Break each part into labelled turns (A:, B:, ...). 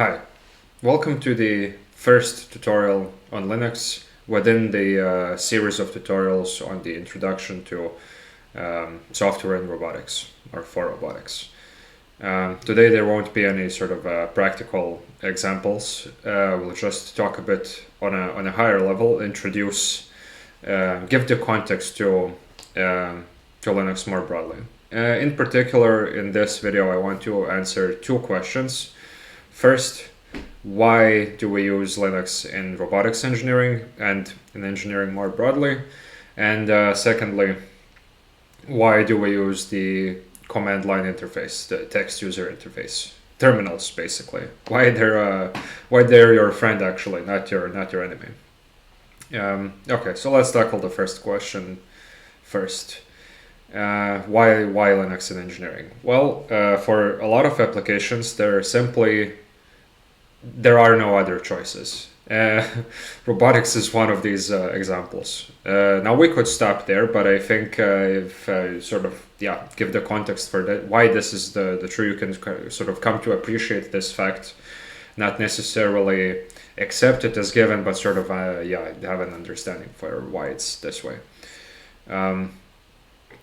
A: Hi, welcome to the first tutorial on Linux within the series of tutorials on the introduction to software and robotics, or for robotics. Today there won't be any sort of practical examples. We'll just talk a bit on a higher level, introduce, give the context to Linux more broadly. In particular, in this video, I want to answer two questions. First, why do we use Linux in robotics engineering and in engineering more broadly? And secondly, why do we use the command line interface, the text user interface, terminals basically? Why they're your friend actually, not your enemy? Okay, so let's tackle the first question first. Why Linux in engineering? Well, for a lot of applications, there are no other choices. Robotics is one of these examples. Now we could stop there, but I think if give the context for that, why this is the true, you can sort of come to appreciate this fact, not necessarily accept it as given, but sort of have an understanding for why it's this way.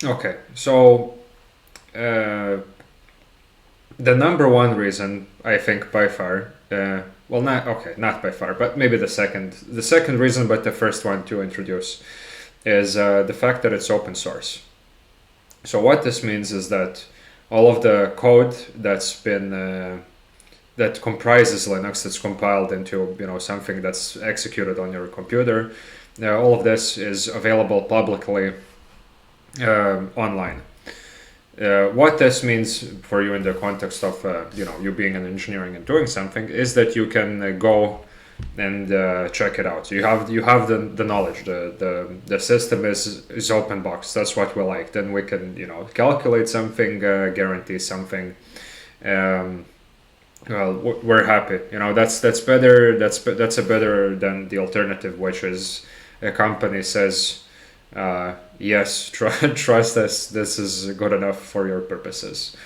A: Okay, so the number one reason, I think by far, not by far, but maybe the second reason, but the first one to introduce, is the fact that it's open source. So what this means is that all of the code that's been that comprises Linux, that's compiled into something that's executed on your computer, all of this is available publicly online. What this means for you in the context of you being in engineering and doing something is that you can go and check it out. You have the knowledge. The system is open box. That's what we like. Then we can calculate something, guarantee something. Well, we're happy. That's better. That's a better than the alternative, which is a company says, yes, trust us, this is good enough for your purposes.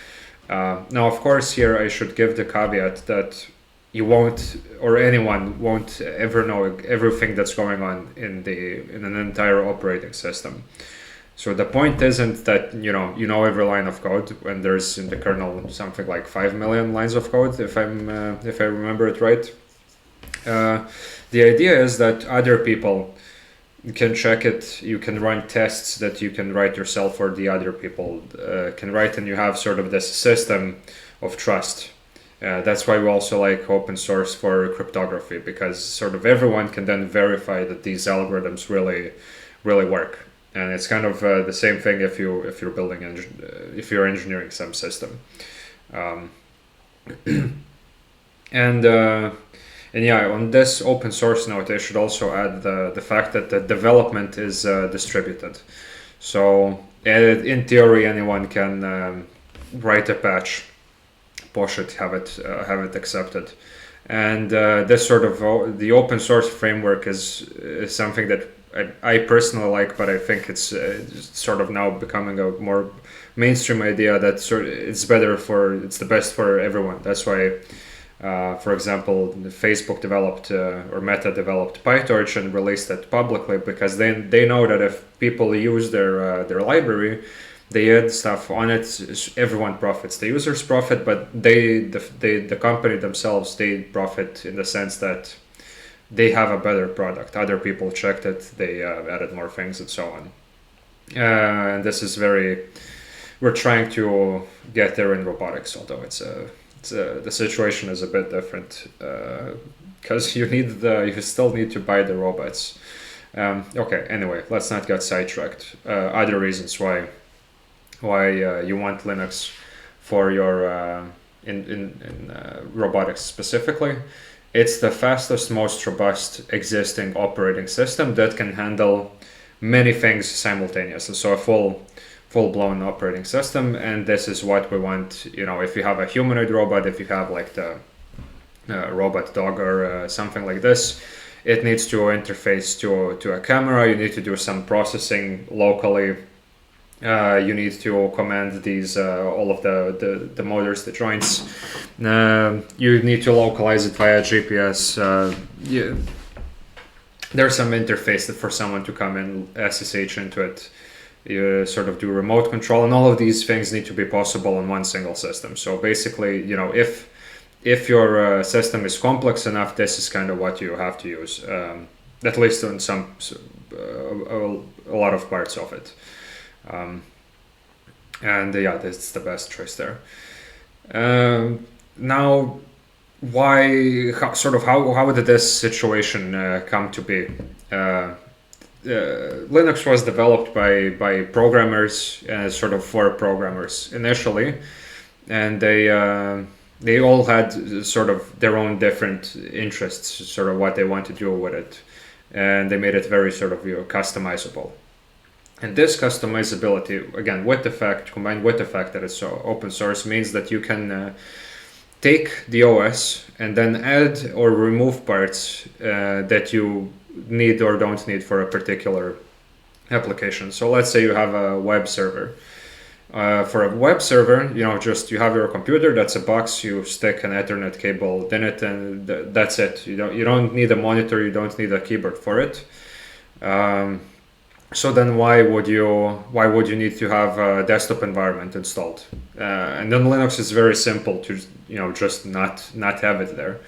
A: Now, of course, here I should give the caveat that you won't, or anyone won't ever know everything that's going on in an entire operating system. So the point isn't that you know every line of code when there's in the kernel something like 5 million lines of code, if I remember it right. The idea is that other people can check it. You can run tests that you can write yourself, or the other people can write, and you have sort of this system of trust. That's why we also like open source for cryptography, because sort of everyone can then verify that these algorithms really work. And it's kind of the same thing if you're building if you're engineering some system. And yeah, on this open source note, I should also add the fact that the development is distributed. So in theory, anyone can write a patch, push it, have it accepted. And this sort of the open source framework is something that I personally like, but I think it's sort of now becoming a more mainstream idea that it's the best for everyone. That's why. For example, Facebook developed or Meta developed PyTorch and released it publicly, because they know that if people use their library, they add stuff on it, everyone profits. The users profit, but the company themselves, they profit in the sense that they have a better product. Other people checked it, they added more things, and so on. And this is we're trying to get there in robotics, although the situation is a bit different because you still need to buy the robots. Okay, anyway, let's not get sidetracked. Other reasons why you want Linux for your in robotics specifically. It's the fastest, most robust existing operating system that can handle many things simultaneously. So a full-blown operating system, and this is what we want. If you have a humanoid robot, if you have like the robot dog or something like this, it needs to interface to a camera. You need to do some processing locally You need to command these all of the motors, the joints. You need to localize it via GPS. There's some interface for someone to come and SSH into it. You sort of do remote control, and all of these things need to be possible on one single system. So basically, if your system is complex enough, this is kind of what you have to use, at least on some a lot of parts of it. And yeah, that's the best choice there. Now, how did this situation come to be? Linux was developed by programmers, sort of for programmers initially, and they all had sort of their own different interests, sort of what they want to do with it, and they made it very sort of customizable. And this customizability, again, combined with the fact that it's so open source, means that you can take the OS and then add or remove parts that you need or don't need for a particular application. So let's say you have a web server. For a web server, you have your computer. That's a box. You stick an Ethernet cable in it, and that's it. You don't need a monitor. You don't need a keyboard for it. So then why would you need to have a desktop environment installed? And then Linux is very simple to just not have it there.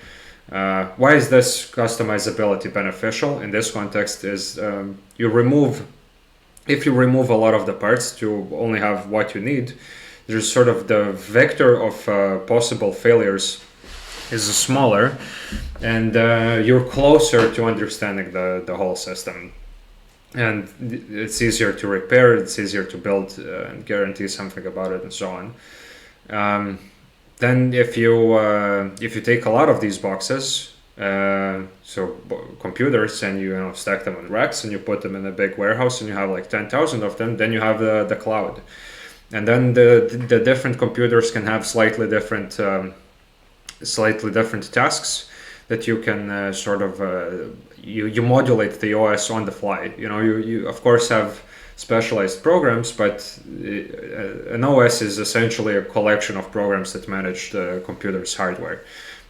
A: Why is this customizability beneficial in this context? Is if you remove a lot of the parts to only have what you need, there's sort of the vector of possible failures is smaller, and you're closer to understanding the whole system. And it's easier to repair, it's easier to build and guarantee something about it, and so on. Then if you take a lot of these boxes, computers, and you stack them on racks and you put them in a big warehouse, and you have like 10,000 of them, then you have the cloud. And then the different computers can have slightly different tasks that you can you modulate the OS on the fly. You of course have specialized programs, but an OS is essentially a collection of programs that manage the computer's hardware.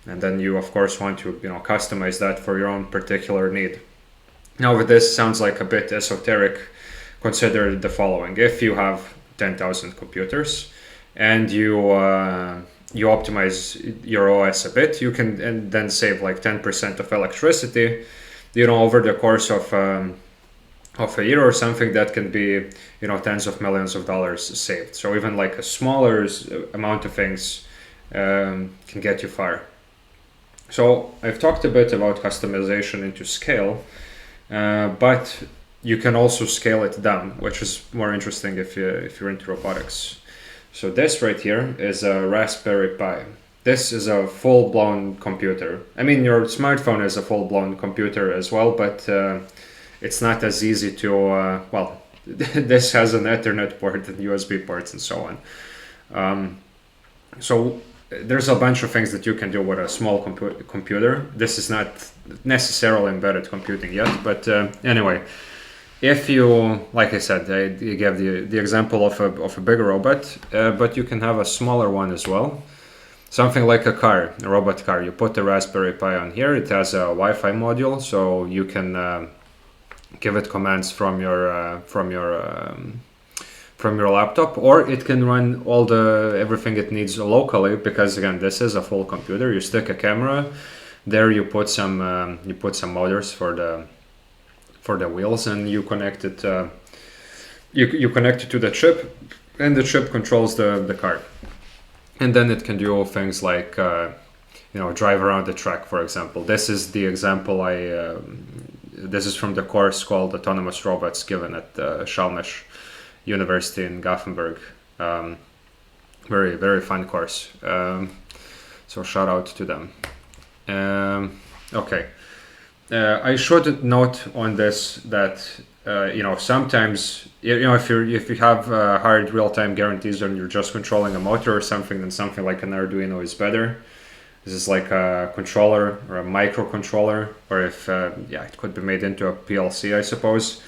A: And then you of course want to customize that for your own particular need. Now, if this sounds like a bit esoteric, consider the following. If you have 10,000 computers and you optimize your OS a bit, you can and then save like 10% of electricity, over the course of a year or something. That can be, tens of millions of dollars saved. So even like a smaller amount of things can get you far. So I've talked a bit about customization into scale, but you can also scale it down, which is more interesting if you're into robotics. So this right here is a Raspberry Pi. This is a full-blown computer. I mean, your smartphone is a full-blown computer as well, but it's not as easy to, this has an Ethernet port and USB ports and so on. So there's a bunch of things that you can do with a small computer. This is not necessarily embedded computing yet, but anyway. If you, like I said, you gave the example of a bigger robot, but you can have a smaller one as well. Something like a robot car. You put the Raspberry Pi on here. It has a Wi-Fi module, so you can give it commands from your laptop, or it can run everything it needs locally. Because again, this is a full computer. You stick a camera there. You put some motors for the wheels, and you connect it you connect it to the chip, and the chip controls the car. And then it can do things like drive around the track, for example. This is the example this is from the course called Autonomous Robots given at Chalmers University in Gothenburg. Very, very fun course. So shout out to them. Okay. I should note on this that sometimes if you have hard real-time guarantees and you're just controlling a motor or something, then something like an Arduino is better. This is like a controller or a microcontroller, or if it could be made into a PLC, I suppose.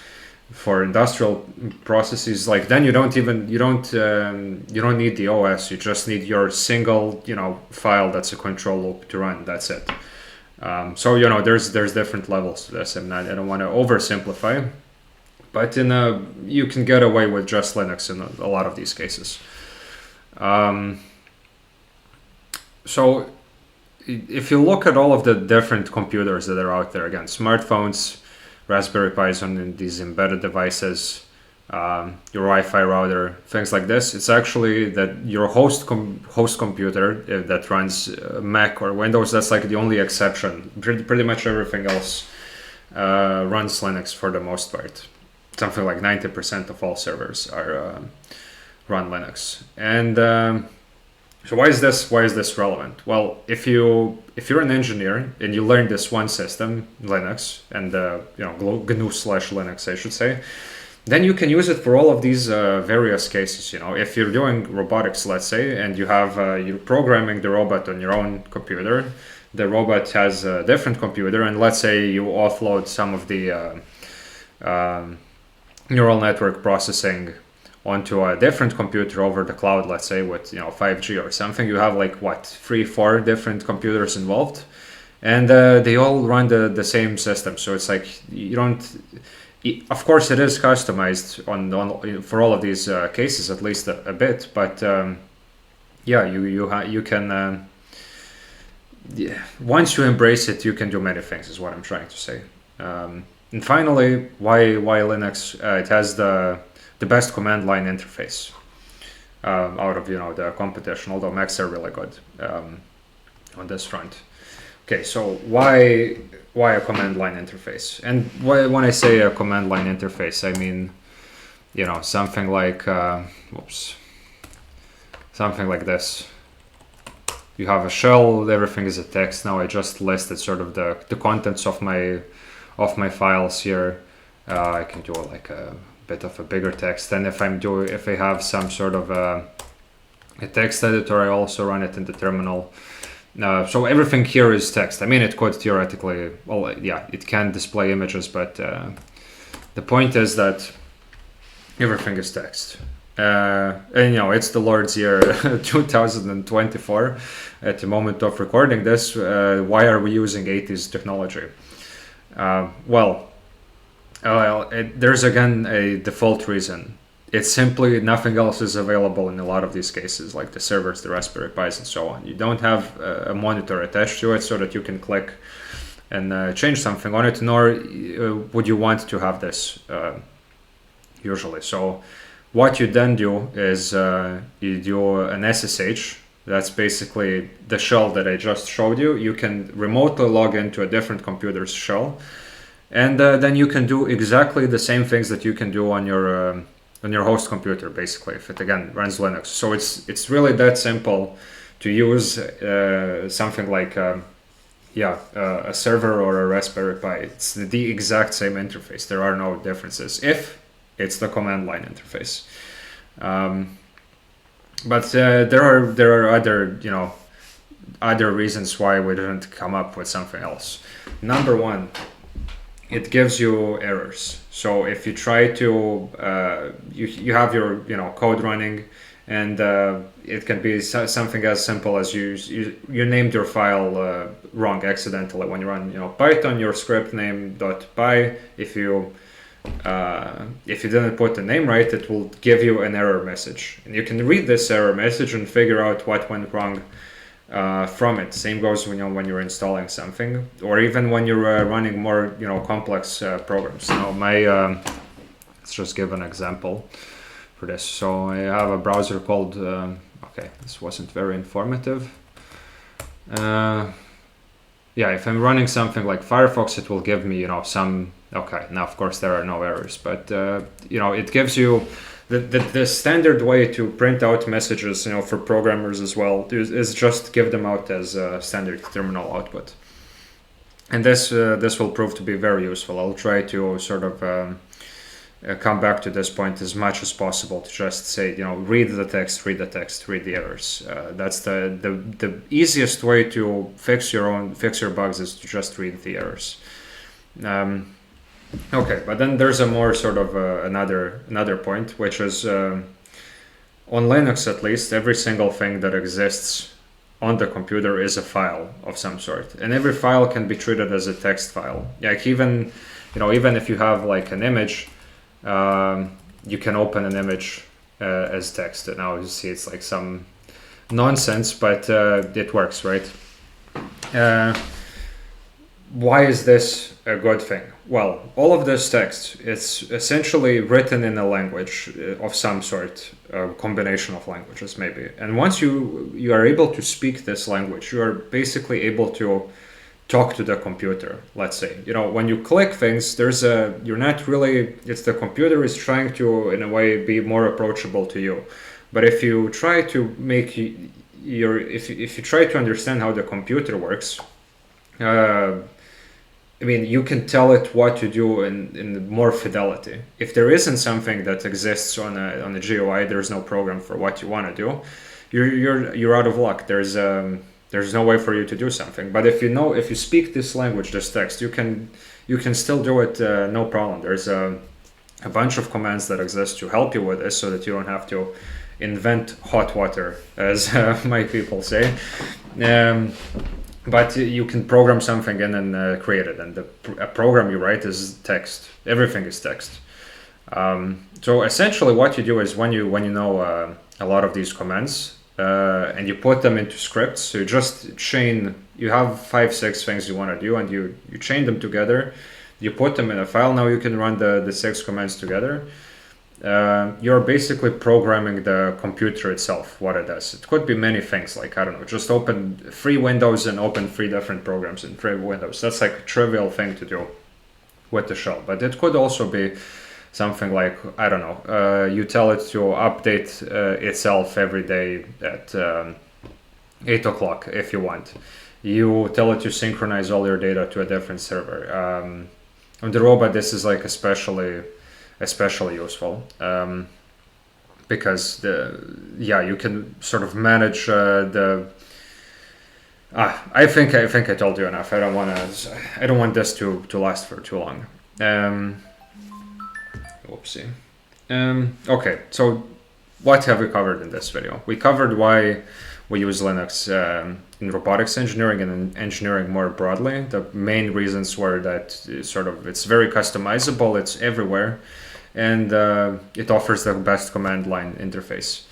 A: for industrial processes, like then you don't need the OS. You just need your single file that's a control loop to run. That's it. So there's different levels to this, and I don't want to oversimplify, but you can get away with just Linux in a lot of these cases. So if you look at all of the different computers that are out there, again, smartphones, Raspberry Pis on these embedded devices, your Wi-Fi router, things like this, it's actually that your host computer that runs Mac or Windows, that's like the only exception. Pretty much everything else runs Linux for the most part. Something like 90% of all servers are run Linux. And so why is this relevant? Well, if you're an engineer and you learn this one system, Linux, and GNU/Linux, I should say, then you can use it for all of these various cases. If you're doing robotics, let's say, and you have you're programming the robot on your own computer, the robot has a different computer, and let's say you offload some of the neural network processing onto a different computer over the cloud, let's say with 5G or something. You have like 3-4 different computers involved, and they all run the same system. So it's like you don't. Of course, it is customized on for all of these cases, at least a bit. But you can. Once you embrace it, you can do many things. Is what I'm trying to say. And finally, why Linux? It has the best command line interface out of the competition. Although Macs are really good on this front. Okay, so why a command line interface? And when I say a command line interface, I mean something like something like this. You have a shell. Everything is a text. Now I just listed sort of the contents of my files here. I can do like a bit of a bigger text, and if I have some sort of a text editor, I also run it in the terminal. So everything here is text. I mean, it could theoretically, it can display images, but the point is that everything is text. And it's the Lord's year 2024 at the moment of recording this. Why are we using 80s technology? There's again a default reason. It's simply nothing else is available in a lot of these cases, like the servers, the Raspberry Pis, and so on. You don't have a monitor attached to it so that you can click and change something on it, nor would you want to have this usually. So what you then do is you do an SSH. That's basically the shell that I just showed you. You can remotely log into a different computer's shell, and then you can do exactly the same things that you can do on your host computer, basically, if it again runs Linux. So it's really that simple to use something like a server or a Raspberry Pi. It's the exact same interface. There are no differences if it's the command line interface. But there are other reasons why we didn't come up with something else. Number one, it gives you errors. So if you try to you have your code running, and it can be something as simple as you named your file wrong accidentally when you run Python, your script name .py. If you didn't put the name right, it will give you an error message, and you can read this error message and figure out what went wrong from it. Same goes when you're installing something, or even when you're running more complex programs. Now let's just give an example for this. So I have a browser called okay, this wasn't very informative. If I'm running something like Firefox, it will give me some. Okay, now of course there are no errors, but it gives you the standard way to print out messages for programmers as well is just give them out as standard terminal output, and this will prove to be very useful. I'll try to sort of come back to this point as much as possible to just say read the text, read the errors. That's the easiest way to fix your bugs is to just read the errors. Okay, but then there's a more sort of another point, which is on Linux at least, every single thing that exists on the computer is a file of some sort, and every file can be treated as a text file. Like even, even if you have like an image, you can open an image as text. And now you see it's like some nonsense, but it works, right? Why is this a good thing? Well, all of this text, it's essentially written in a language of some sort, a combination of languages maybe. And once you are able to speak this language, you are basically able to talk to the computer, let's say. When you click things, you're not really, it's the computer is trying to, in a way, be more approachable to you. But if you try to make if you try to understand how the computer works, you can tell it what to do in more fidelity. If there isn't something that exists on a GUI, there's no program for what you want to do. You're out of luck. There's no way for you to do something. But if you speak this language, this text, you can still do it, no problem. There's a bunch of commands that exist to help you with this, so that you don't have to invent hot water, as my people say. But you can program something in and create it, and a program you write is text. Everything is text. So essentially, what you do is when you know a lot of these commands and you put them into scripts, so you just chain. You have 5-6 things you want to do, and you chain them together. You put them in a file. Now you can run the 6 commands together. You're basically programming the computer itself, what it does. It could be many things, like, I don't know, just open 3 windows and open 3 different programs in 3 windows. That's like a trivial thing to do with the shell. But it could also be something like, I don't know, you tell it to update itself every day at 8 o'clock if you want. You tell it to synchronize all your data to a different server. On the robot, this is like especially useful, because you can sort of manage I think I told you enough. I don't want this to last for too long. Whoopsie. Okay, so what have we covered in this video? We covered why we use Linux in robotics engineering and in engineering more broadly. The main reasons were that it's very customizable, it's everywhere, and it offers the best command line interface.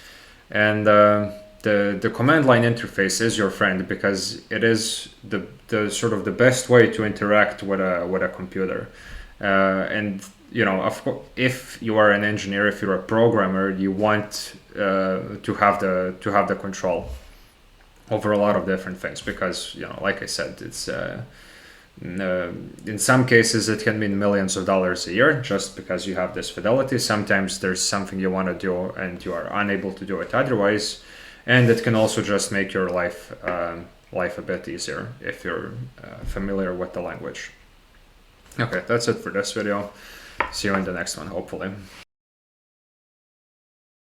A: And the command line interface is your friend, because it is the sort of the best way to interact with a computer. And of course, if you are an engineer, if you're a programmer, you want to have the control over a lot of different things, because like I said, it's in some cases it can mean millions of dollars a year just because you have this fidelity. Sometimes there's something you want to do and you are unable to do it otherwise, and it can also just make your life a bit easier if you're familiar with the language. Okay, that's it for this video. See you in the next one, hopefully.